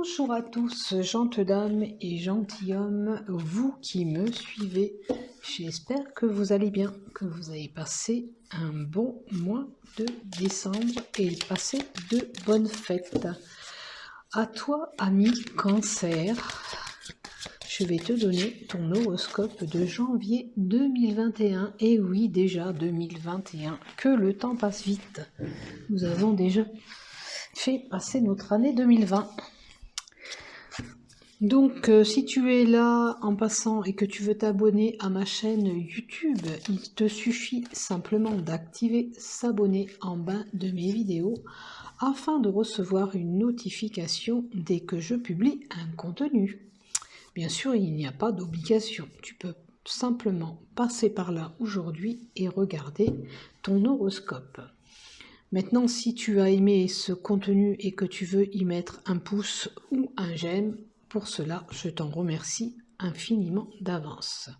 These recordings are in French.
Bonjour à tous, gentes dames et gentilshommes, vous qui me suivez. J'espère que vous allez bien, que vous avez passé un bon mois de décembre et passé de bonnes fêtes. À toi, ami Cancer, je vais te donner ton horoscope de janvier 2021. Et oui, déjà 2021, que le temps passe vite. Nous avons déjà fait passer notre année 2020. Donc, si tu es là en passant et que tu veux t'abonner à ma chaîne YouTube, il te suffit simplement d'activer s'abonner en bas de mes vidéos afin de recevoir une notification dès que je publie un contenu. Bien sûr, il n'y a pas d'obligation. Tu peux simplement passer par là aujourd'hui et regarder ton horoscope. Maintenant, si tu as aimé ce contenu et que tu veux y mettre un pouce ou un j'aime, pour cela, je t'en remercie infiniment d'avance.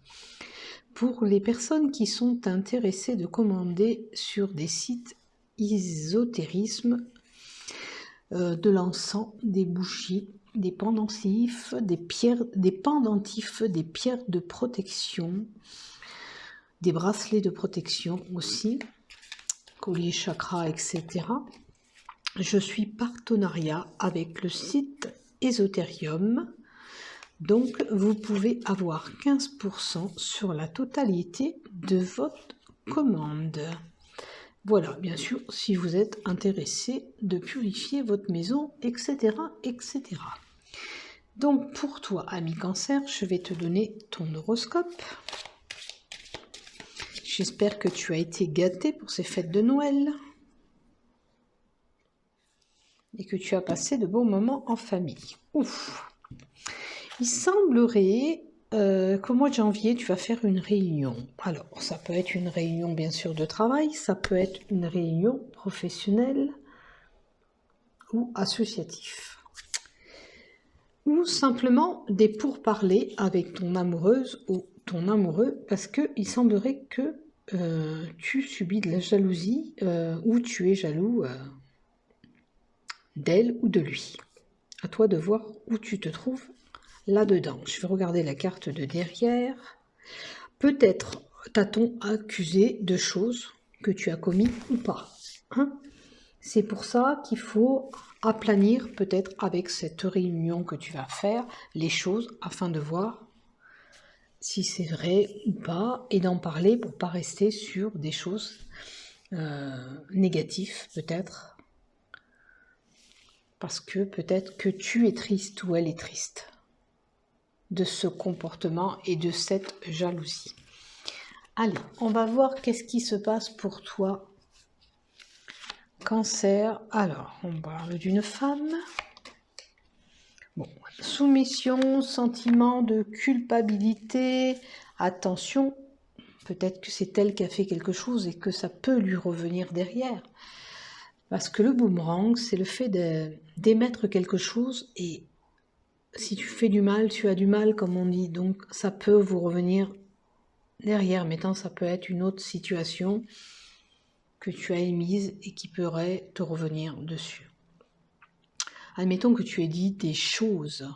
Pour les personnes qui sont intéressées de commander sur des sites ésotérisme, de l'encens, des bougies, des pendentifs, des pendentifs, des pierres de protection, des bracelets de protection aussi, colliers chakras, etc. Je suis partenariat avec le site Esoterium, donc vous pouvez avoir 15% sur la totalité de votre commande. Voilà, bien sûr, si vous êtes intéressé de purifier votre maison, etc., etc. Donc pour toi, ami Cancer, je vais te donner ton horoscope. J'espère que tu as été gâté pour ces fêtes de Noël et que tu as passé de bons moments en famille. Ouf! Il semblerait qu'au mois de janvier, tu vas faire une réunion. Alors, ça peut être une réunion, bien sûr, de travail, ça peut être une réunion professionnelle ou associative. Ou simplement des pourparlers avec ton amoureuse ou ton amoureux, parce qu'il semblerait que tu subis de la jalousie ou tu es jaloux d'elle ou de lui. À toi de voir où tu te trouves là-dedans. Je vais regarder la carte de derrière. Peut-être t'a-t-on accusé de choses que tu as commis ou pas. Hein? C'est pour ça qu'il faut aplanir peut-être avec cette réunion que tu vas faire les choses afin de voir si c'est vrai ou pas et d'en parler pour pas rester sur des choses négatives peut-être. Parce que peut-être que tu es triste ou elle est triste de ce comportement et de cette jalousie. Allez, on va voir qu'est-ce qui se passe pour toi, Cancer. Alors, on parle d'une femme. Bon, soumission, sentiment de culpabilité. Attention, peut-être que c'est elle qui a fait quelque chose et que ça peut lui revenir derrière. Parce que le boomerang, c'est le fait d'émettre quelque chose et si tu fais du mal, tu as du mal, comme on dit. Donc, ça peut vous revenir derrière. Maintenant, ça peut être une autre situation que tu as émise et qui pourrait te revenir dessus. Admettons que tu aies dit des choses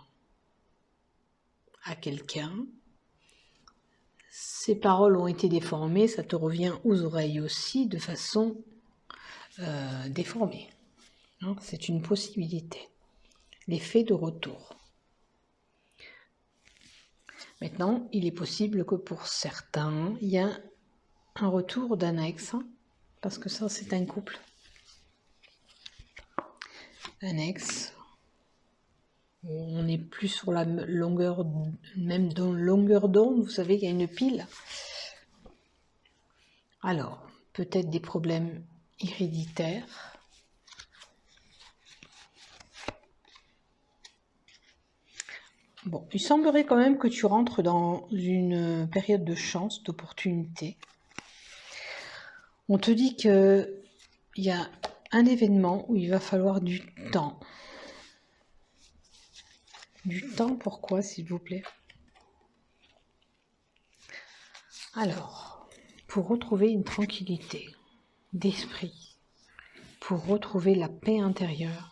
à quelqu'un. Ces paroles ont été déformées, ça te revient aux oreilles aussi de façon déformée. Hein, c'est une possibilité. L'effet de retour. Maintenant, il est possible que pour certains, il y a un retour d'un ex, parce que ça, c'est un couple. Un ex, on n'est plus sur la longueur, même dans longueur d'onde, vous savez, il y a une pile. Alors, peut-être des problèmes héréditaires. Bon, il semblerait quand même que tu rentres dans une période de chance, d'opportunité. On te dit qu'il y a un événement où il va falloir du temps. Du temps, pourquoi, s'il vous plaît? Alors, pour retrouver une tranquillité d'esprit, pour retrouver la paix intérieure,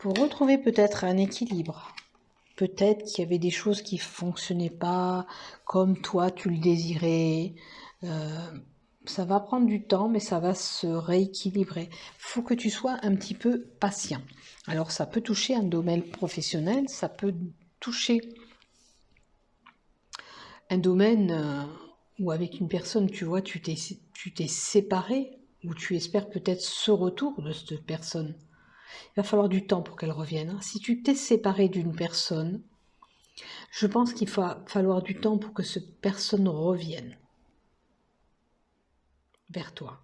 pour retrouver peut-être un équilibre. Peut-être qu'il y avait des choses qui ne fonctionnaient pas comme toi tu le désirais. Ça va prendre du temps, mais ça va se rééquilibrer. Il faut que tu sois un petit peu patient. Alors ça peut toucher un domaine professionnel, ça peut toucher un domaine où avec une personne, tu vois, tu t'es séparé, ou tu espères peut-être ce retour de cette personne. Il va falloir du temps pour qu'elle revienne. Hein. Si tu t'es séparé d'une personne, je pense qu'il va falloir du temps pour que cette personne revienne vers toi.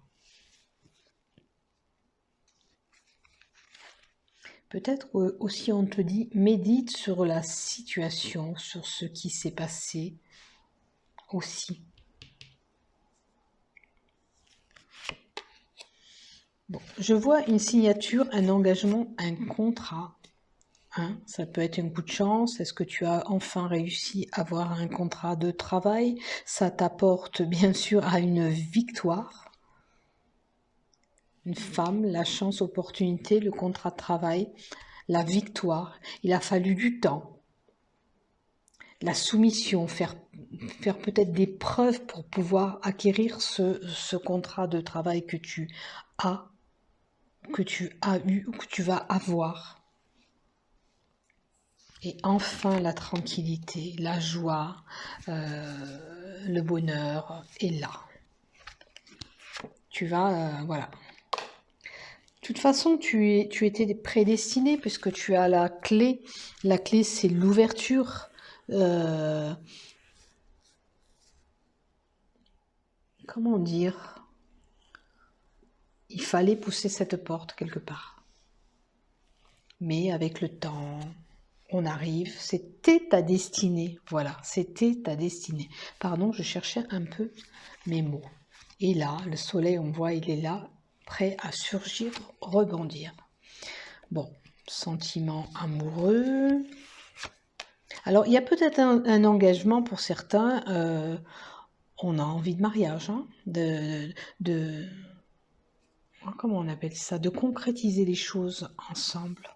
Peut-être aussi on te dit, médite sur la situation, sur ce qui s'est passé aussi. Bon, je vois une signature, un engagement, un contrat. Hein, ça peut être un coup de chance. Est-ce que tu as enfin réussi à avoir un contrat de travail? Ça t'apporte bien sûr à une victoire. Une femme, la chance, opportunité, le contrat de travail, la victoire. Il a fallu du temps. La soumission, faire peut-être des preuves pour pouvoir acquérir ce contrat de travail que tu as eu ou que tu vas avoir. Et enfin la tranquillité, la joie, le bonheur est là. Tu vas, voilà. De toute façon, tu étais prédestiné puisque tu as la clé. La clé, c'est l'ouverture. Comment dire? Il fallait pousser cette porte quelque part. Mais avec le temps, on arrive. C'était ta destinée. Voilà, c'était ta destinée. Pardon, je cherchais un peu mes mots. Et là, le soleil, on voit, il est là, prêt à surgir, rebondir. Bon, sentiment amoureux. Alors, il y a peut-être un engagement pour certains. On a envie de mariage, hein, comment on appelle ça, de concrétiser les choses ensemble.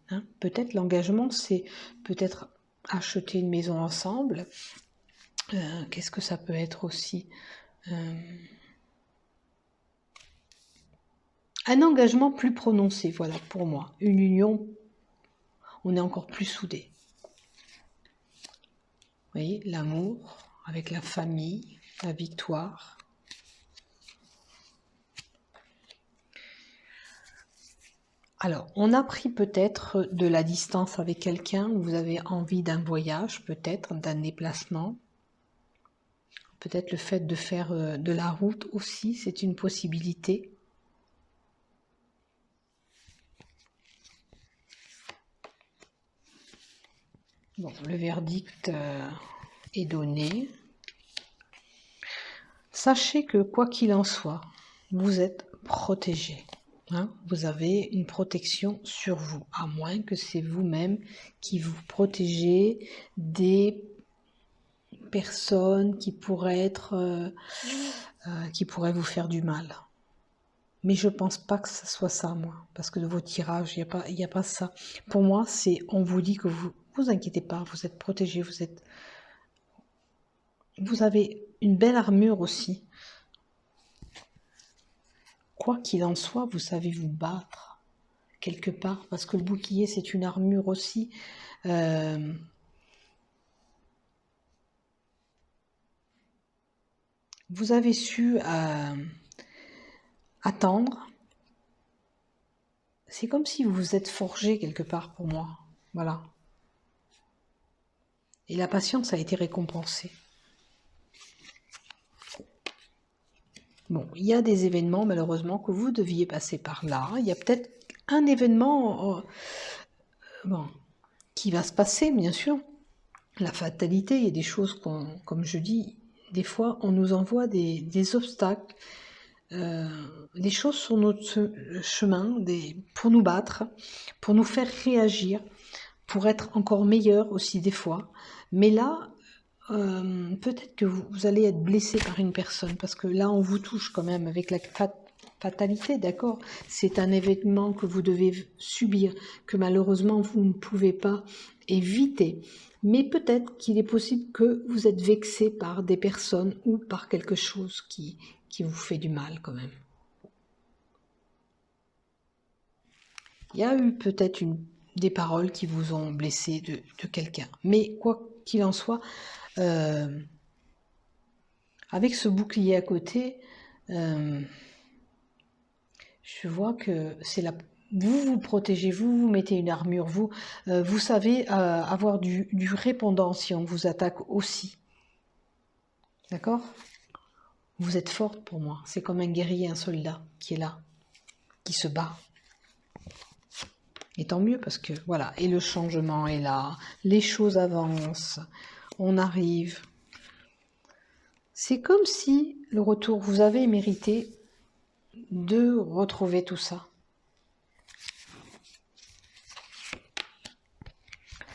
Hein. Peut-être l'engagement, c'est peut-être acheter une maison ensemble. Qu'est-ce que ça peut être aussi un engagement plus prononcé, voilà, pour moi. Une union, on est encore plus soudés. Vous voyez, l'amour avec la famille, la victoire. Alors, on a pris peut-être de la distance avec quelqu'un, vous avez envie d'un voyage, peut-être d'un déplacement. Peut-être le fait de faire de la route aussi, c'est une possibilité. Bon, le verdict est donné. Sachez que quoi qu'il en soit, vous êtes protégé. Hein, vous avez une protection sur vous, à moins que c'est vous-même qui vous protégez des personnes qui pourraient vous faire du mal. Mais je pense pas que ce soit ça, moi, parce que de vos tirages, il n'y a pas ça. Pour moi, c'est on vous dit que vous inquiétez pas, vous êtes protégé, vous avez une belle armure aussi. Quoi qu'il en soit, vous savez vous battre quelque part, parce que le bouclier, c'est une armure aussi. Vous avez su attendre. C'est comme si vous vous êtes forgé quelque part pour moi. Voilà. Et la patience a été récompensée. Bon, il y a des événements, malheureusement, que vous deviez passer par là. Il y a peut-être un événement qui va se passer, bien sûr. La fatalité, il y a des choses comme je dis, des fois, on nous envoie des obstacles, des choses sur notre chemin, pour nous battre, pour nous faire réagir, pour être encore meilleur aussi des fois. Mais là, peut-être que vous allez être blessé par une personne, parce que là, on vous touche quand même avec la fatalité, d'accord? C'est un événement que vous devez subir, que malheureusement vous ne pouvez pas éviter. Mais peut-être qu'il est possible que vous êtes vexé par des personnes ou par quelque chose qui vous fait du mal quand même. Il y a eu peut-être des paroles qui vous ont blessé de quelqu'un. Mais quoi qu'il en soit, avec ce bouclier à côté, je vois que c'est la... Vous vous protégez, vous mettez une armure, vous savez avoir du répondant si on vous attaque aussi. D'accord? Vous êtes forte pour moi. C'est comme un guerrier, un soldat qui est là, qui se bat. Et tant mieux parce que voilà, et le changement est là, les choses avancent, on arrive. C'est comme si le retour, vous avez mérité de retrouver tout ça.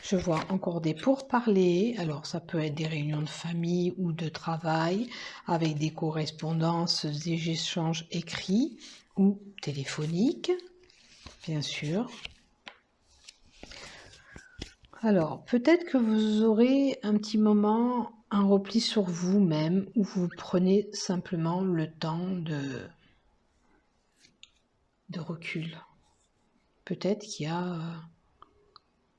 Je vois encore des pourparlers, alors ça peut être des réunions de famille ou de travail, avec des correspondances, des échanges écrits ou téléphoniques, bien sûr. Alors, peut-être que vous aurez un petit moment, un repli sur vous-même, où vous prenez simplement le temps de recul. Peut-être qu'il y a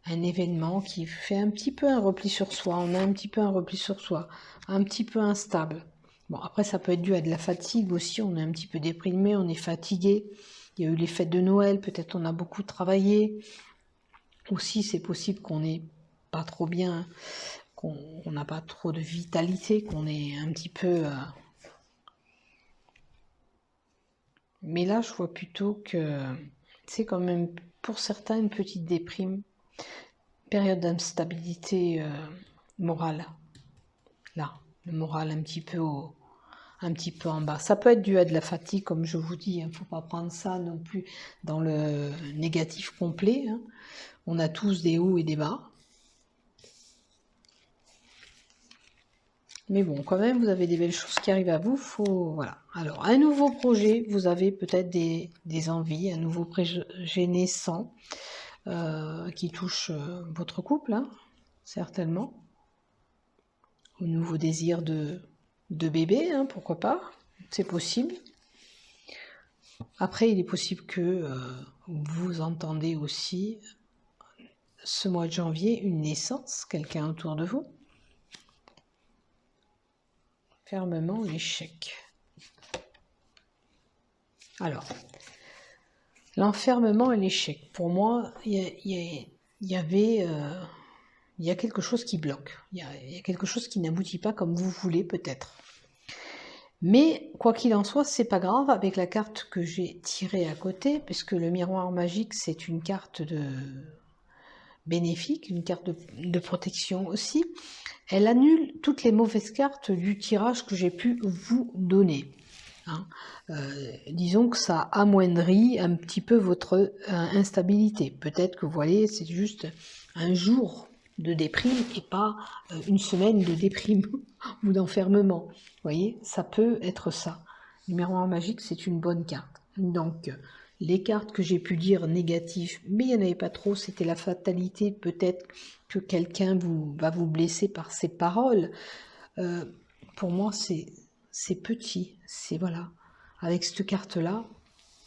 un événement qui fait un petit peu un repli sur soi, on a un petit peu un repli sur soi, un petit peu instable. Bon, après, ça peut être dû à de la fatigue aussi, on est un petit peu déprimé, on est fatigué. Il y a eu les fêtes de Noël, peut-être on a beaucoup travaillé. Aussi, c'est possible qu'on n'ait pas trop bien, qu'on n'a pas trop de vitalité, qu'on est un petit peu... Mais là, je vois plutôt que c'est quand même, pour certains, une petite déprime. Période d'instabilité morale. Là, le moral un petit peu en bas. Ça peut être dû à de la fatigue, comme je vous dis. Il ne faut pas prendre ça non plus dans le négatif complet. Hein. On a tous des hauts et des bas. Mais bon, quand même, vous avez des belles choses qui arrivent à vous. Voilà. Alors, un nouveau projet, vous avez peut-être des envies, un nouveau projet naissant qui touche votre couple, hein, certainement. Au nouveau désir de bébé, hein, pourquoi pas, c'est possible. Après, il est possible que vous entendez aussi ce mois de janvier une naissance, quelqu'un autour de vous. Fermement, l'échec. Alors, l'enfermement et l'échec. Pour moi, il y a quelque chose qui bloque. Il y a quelque chose qui n'aboutit pas comme vous voulez, peut-être. Mais quoi qu'il en soit, c'est pas grave avec la carte que j'ai tirée à côté, puisque le miroir magique, c'est une carte bénéfique, une carte de protection aussi. Elle annule toutes les mauvaises cartes du tirage que j'ai pu vous donner. Hein. Disons que ça amoindrit un petit peu votre instabilité. Peut-être que vous voyez, c'est juste un jour de déprime et pas une semaine de déprime ou d'enfermement. Vous voyez, ça peut être ça. Le miroir magique, c'est une bonne carte. Donc, les cartes que j'ai pu dire négatives, mais il n'y en avait pas trop, c'était la fatalité, peut-être que quelqu'un va vous blesser par ses paroles. Pour moi, c'est petit, c'est voilà. Avec cette carte-là,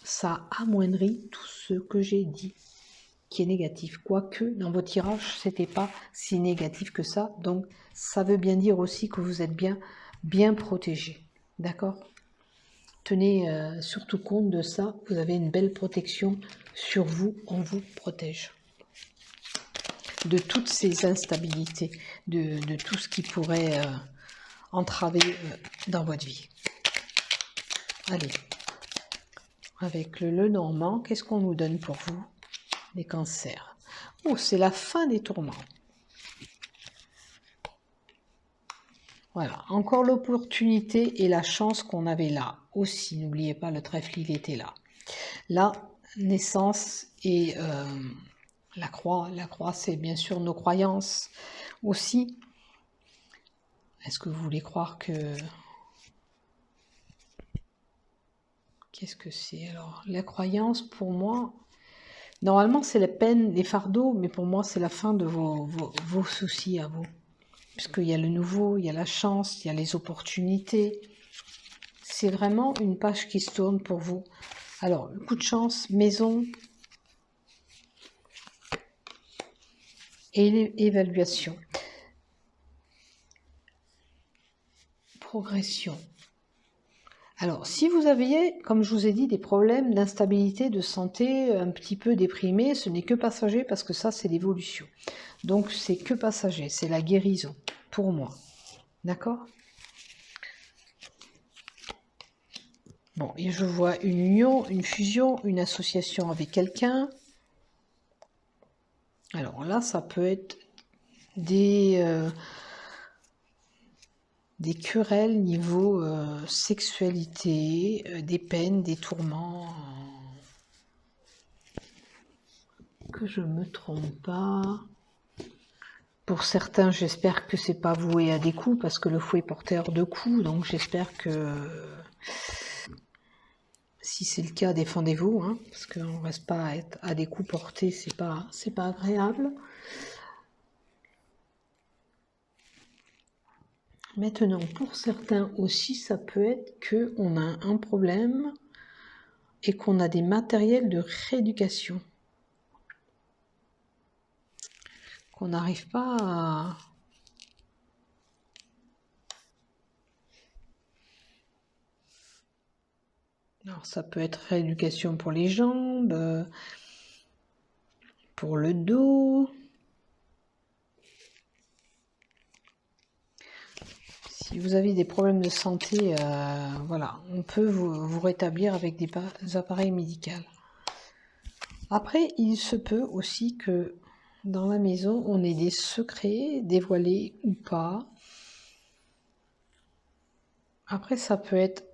ça amoindrit tout ce que j'ai dit qui est négatif. Quoique, dans vos tirages, c'était pas si négatif que ça. Donc, ça veut bien dire aussi que vous êtes bien protégé. D'accord? Tenez surtout compte de ça. Vous avez une belle protection sur vous. On vous protège de toutes ces instabilités, de tout ce qui pourrait entraver dans votre vie. Allez, avec le Lenormand, qu'est-ce qu'on nous donne pour vous? Les cancers. Oh, c'est la fin des tourments. Voilà, encore l'opportunité et la chance qu'on avait là. Aussi, n'oubliez pas, le trèfle, il était là. La naissance et la croix. La croix, c'est bien sûr nos croyances aussi. Est-ce que vous voulez croire que Qu'est-ce que c'est? Alors, la croyance, pour moi, normalement, c'est la peine, les fardeaux, mais pour moi, c'est la fin de vos soucis à vous. Puisqu'il y a le nouveau, il y a la chance, il y a les opportunités. C'est vraiment une page qui se tourne pour vous. Alors, le coup de chance, maison et évaluation. Progression. Alors, si vous aviez, comme je vous ai dit, des problèmes d'instabilité, de santé, un petit peu déprimé, ce n'est que passager parce que ça, c'est l'évolution. Donc, c'est que passager, c'est la guérison, pour moi. D'accord? Bon, et je vois une union, une fusion, une association avec quelqu'un. Alors là, ça peut être des querelles niveau sexualité, des peines, des tourments. Que je me trompe pas. Pour certains, j'espère que c'est pas voué à des coups, parce que le fou est porteur de coups, donc j'espère que si c'est le cas, défendez-vous, hein, parce qu'on ne reste pas à des coups portés, c'est pas agréable. Maintenant, pour certains aussi, ça peut être qu'on a un problème et qu'on a des matériels de rééducation. Qu'on n'arrive pas à... Alors, ça peut être rééducation pour les jambes, pour le dos. Si vous avez des problèmes de santé, voilà, on peut vous rétablir avec des appareils médicaux. Après, il se peut aussi que dans la maison, on ait des secrets dévoilés ou pas. Après, ça peut être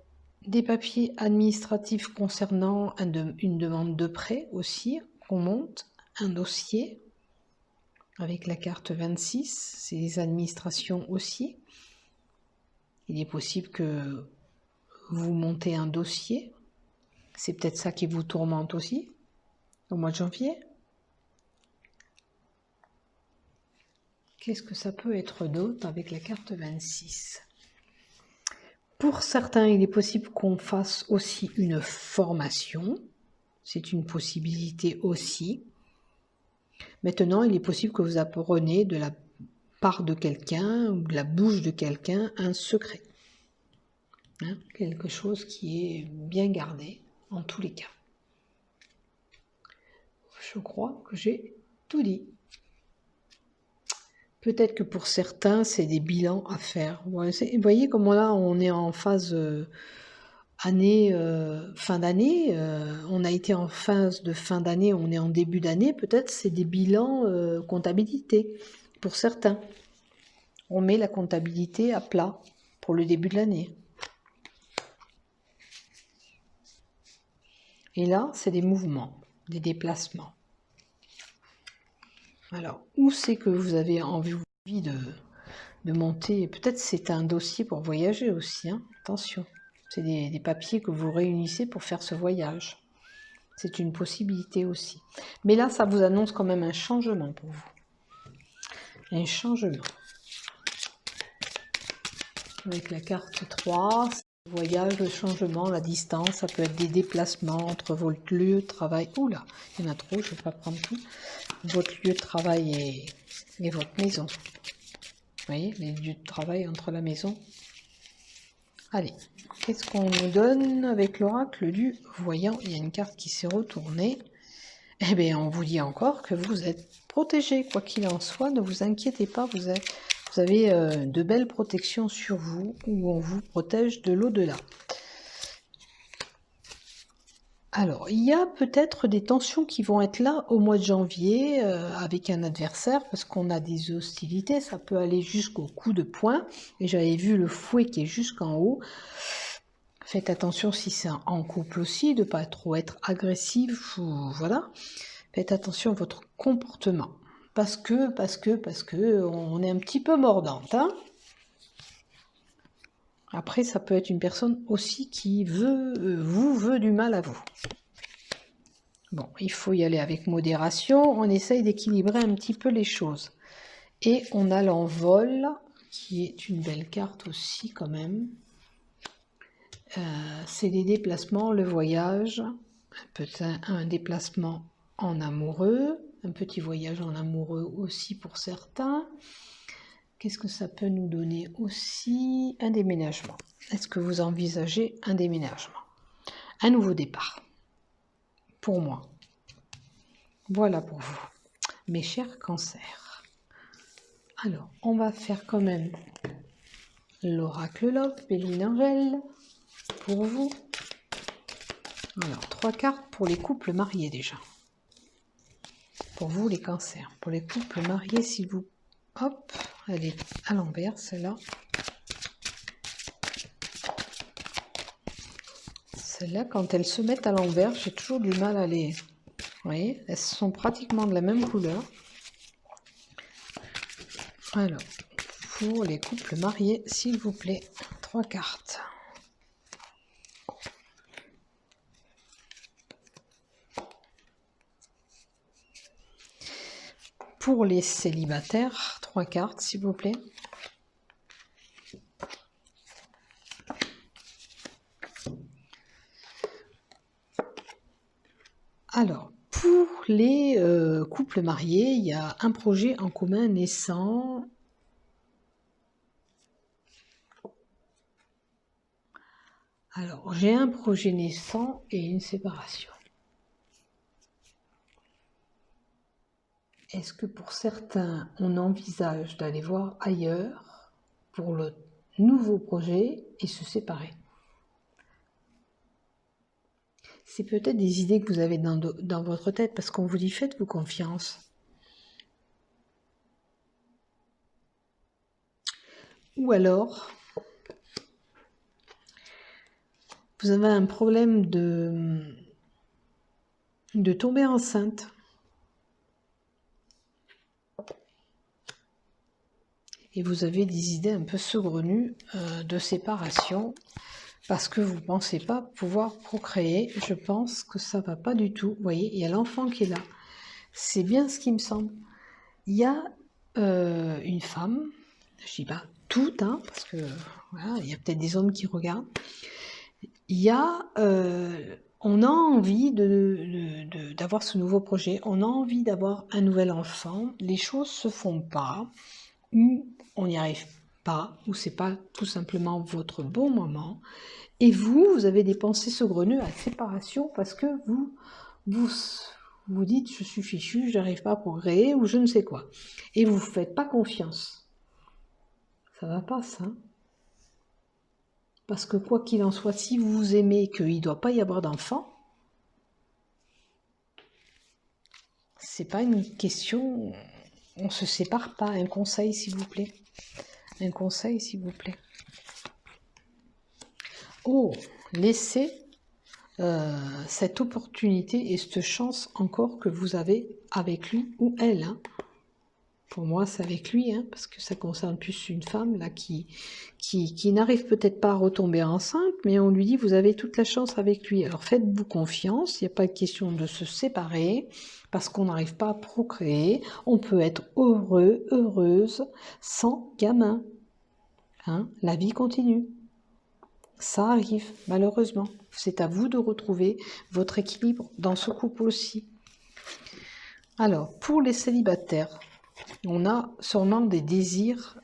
des papiers administratifs concernant une demande de prêt aussi, qu'on monte, un dossier avec la carte 26, c'est les administrations aussi. Il est possible que vous montez un dossier, c'est peut-être ça qui vous tourmente aussi, au mois de janvier. Qu'est-ce que ça peut être d'autre avec la carte 26? Pour certains, il est possible qu'on fasse aussi une formation. C'est une possibilité aussi. Maintenant, il est possible que vous appreniez de la part de quelqu'un ou de la bouche de quelqu'un un secret. Hein, quelque chose qui est bien gardé en tous les cas. Je crois que j'ai tout dit. Peut-être que pour certains, c'est des bilans à faire. Vous voyez comment là, on est en phase fin d'année. On a été en phase de fin d'année, on est en début d'année. Peut-être c'est des bilans comptabilité pour certains. On met la comptabilité à plat pour le début de l'année. Et là, c'est des mouvements, des déplacements. Alors, où c'est que vous avez envie de monter? Peut-être c'est un dossier pour voyager aussi, hein. Attention, c'est des papiers que vous réunissez pour faire ce voyage. C'est une possibilité aussi. Mais là, ça vous annonce quand même un changement pour vous. Un changement. Avec la carte 3, le voyage, le changement, la distance, ça peut être des déplacements entre votre lieu de travail. Oula, il y en a trop, je ne vais pas prendre tout. Votre lieu de travail et votre maison. Vous voyez, les lieux de travail entre la maison. Allez, qu'est-ce qu'on nous donne avec l'oracle du voyant? Il y a une carte qui s'est retournée. Eh bien, on vous dit encore que vous êtes protégé, quoi qu'il en soit. Ne vous inquiétez pas, vous avez de belles protections sur vous, où on vous protège de l'au-delà. Alors, il y a peut-être des tensions qui vont être là au mois de janvier avec un adversaire, parce qu'on a des hostilités, ça peut aller jusqu'au coup de poing. Et j'avais vu le fouet qui est jusqu'en haut. Faites attention si c'est en couple aussi, de ne pas trop être agressif, ou voilà. Faites attention à votre comportement. Parce que on est un petit peu mordante, hein. Après, ça peut être une personne aussi qui veut du mal à vous. Bon, il faut y aller avec modération. On essaye d'équilibrer un petit peu les choses. Et on a l'envol, qui est une belle carte aussi quand même. C'est les déplacements, le voyage, peut-être un déplacement en amoureux, un petit voyage en amoureux aussi pour certains. Qu'est-ce que ça peut nous donner aussi? Un déménagement. Est-ce que vous envisagez un déménagement? Un nouveau départ. Pour moi. Voilà pour vous, mes chers cancers. Alors, on va faire quand même l'oracle Love, Béline Angèle, pour vous. Alors, 3 cartes pour les couples mariés déjà. Pour vous, les cancers. Pour les couples mariés, s'il vous... Hop, elle est à l'envers, celle-là. Celles-là, quand elles se mettent à l'envers, j'ai toujours du mal à les... Vous voyez, elles sont pratiquement de la même couleur. Alors, pour les couples mariés, s'il vous plaît, 3 cartes. Pour les célibataires, 3 cartes, s'il vous plaît. Alors, pour les couples mariés, il y a un projet en commun naissant. Alors, j'ai un projet naissant et une séparation. Est-ce que pour certains, on envisage d'aller voir ailleurs pour le nouveau projet et se séparer? C'est peut-être des idées que vous avez dans votre tête parce qu'on vous dit faites-vous confiance. Ou alors, vous avez un problème de tomber enceinte. Et vous avez des idées un peu saugrenues de séparation parce que vous ne pensez pas pouvoir procréer. Je pense que ça ne va pas du tout. Vous voyez, il y a l'enfant qui est là. C'est bien ce qui me semble. Il y a une femme, je ne dis pas toutes, hein, parce que voilà, il y a peut-être des hommes qui regardent. Il y a, on a envie d'avoir ce nouveau projet, on a envie d'avoir un nouvel enfant, les choses se font pas, ou on n'y arrive pas, ou c'est pas tout simplement votre bon moment, et vous avez des pensées saugrenues à séparation parce que vous dites je suis fichu, j'arrive pas à progresser, ou je ne sais quoi, et vous ne faites pas confiance. Ça va pas ça. Parce que quoi qu'il en soit, si vous vous aimez et qu'il ne doit pas y avoir d'enfant, c'est pas une question, on ne se sépare pas. Un conseil s'il vous plaît. Un conseil s'il vous plaît. Oh, laissez cette opportunité et cette chance encore que vous avez avec lui ou elle. Hein. Pour moi, c'est avec lui, hein, parce que ça concerne plus une femme là qui n'arrive peut-être pas à retomber enceinte, mais on lui dit vous avez toute la chance avec lui. Alors faites-vous confiance, il n'y a pas de question de se séparer parce qu'on n'arrive pas à procréer. On peut être heureux, heureuse sans gamin. Hein, la vie continue. Ça arrive, malheureusement. C'est à vous de retrouver votre équilibre dans ce couple aussi. Alors, pour les célibataires, on a sûrement des désirs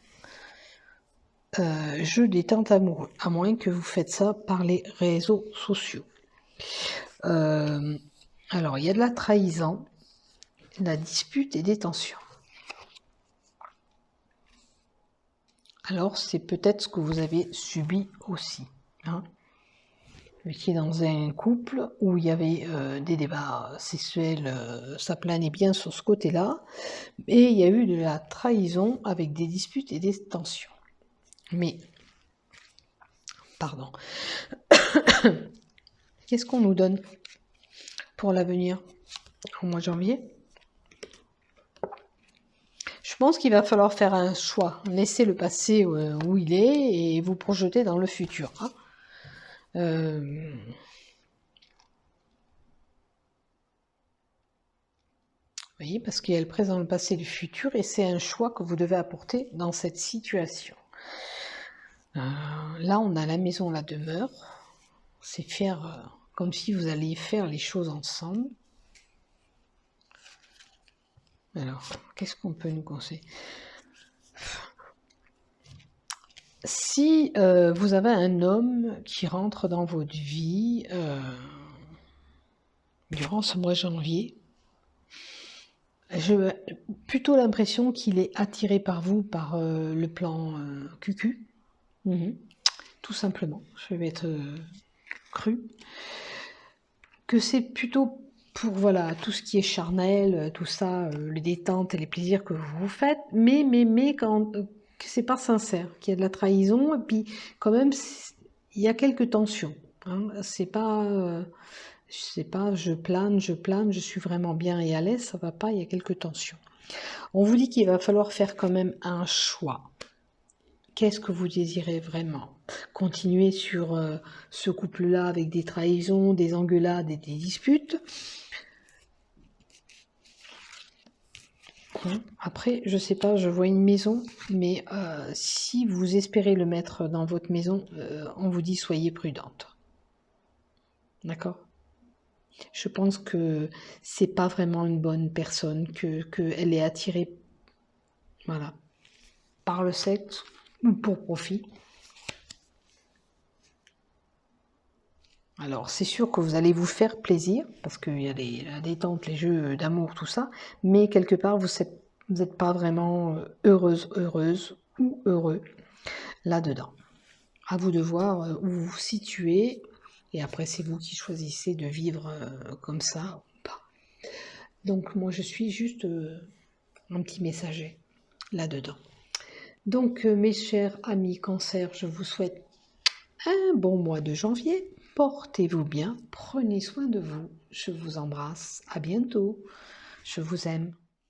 jeu détente amoureux, à moins que vous faites ça par les réseaux sociaux. Alors, il y a de la trahison, de la dispute et des tensions. Alors, c'est peut-être ce que vous avez subi aussi. Hein. Vous étiez dans un couple où il y avait des débats sexuels, ça planait bien sur ce côté-là, et il y a eu de la trahison avec des disputes et des tensions. Mais, pardon, qu'est-ce qu'on nous donne pour l'avenir au mois de janvier? Je Je pense qu'il va falloir faire un choix. Laisser le passé où il est et vous projeter dans le futur. Hein. Vous voyez, parce qu'il y a le présent, le passé, le futur, et c'est un choix que vous devez apporter dans cette situation. Là, on a la maison, la demeure. C'est faire comme si vous alliez faire les choses ensemble. Alors, qu'est-ce qu'on peut nous conseiller? Si vous avez un homme qui rentre dans votre vie durant ce mois de janvier, j'ai plutôt l'impression qu'il est attiré par vous par le plan cucu. Tout simplement, je vais être crue. Que c'est plutôt pour voilà tout ce qui est charnel, tout ça, les détentes et les plaisirs que vous vous faites, mais quand que c'est pas sincère, qu'il y a de la trahison et puis quand même il y a quelques tensions. Hein, c'est pas je plane, je suis vraiment bien et à l'aise, ça va pas, il y a quelques tensions. On vous dit qu'il va falloir faire quand même un choix. Qu'est-ce que vous désirez vraiment? Continuer sur ce couple-là avec des trahisons, des engueulades et des disputes? Après, je sais pas, je vois une maison, mais si vous espérez le mettre dans votre maison, on vous dit soyez prudente. D'accord? Je pense que c'est pas vraiment une bonne personne, que elle est attirée, voilà, par le sexe ou pour profit. Alors, c'est sûr que vous allez vous faire plaisir, parce qu'il y a la détente, les jeux d'amour, tout ça, mais quelque part, vous n'êtes pas vraiment heureuse ou heureux là-dedans. À vous de voir où vous vous situez, et après, c'est vous qui choisissez de vivre comme ça ou pas. Donc, moi, je suis juste un petit messager là-dedans. Donc, mes chers amis Cancer, je vous souhaite un bon mois de janvier. Portez-vous bien, prenez soin de vous. Je vous embrasse. À bientôt. Je vous aime.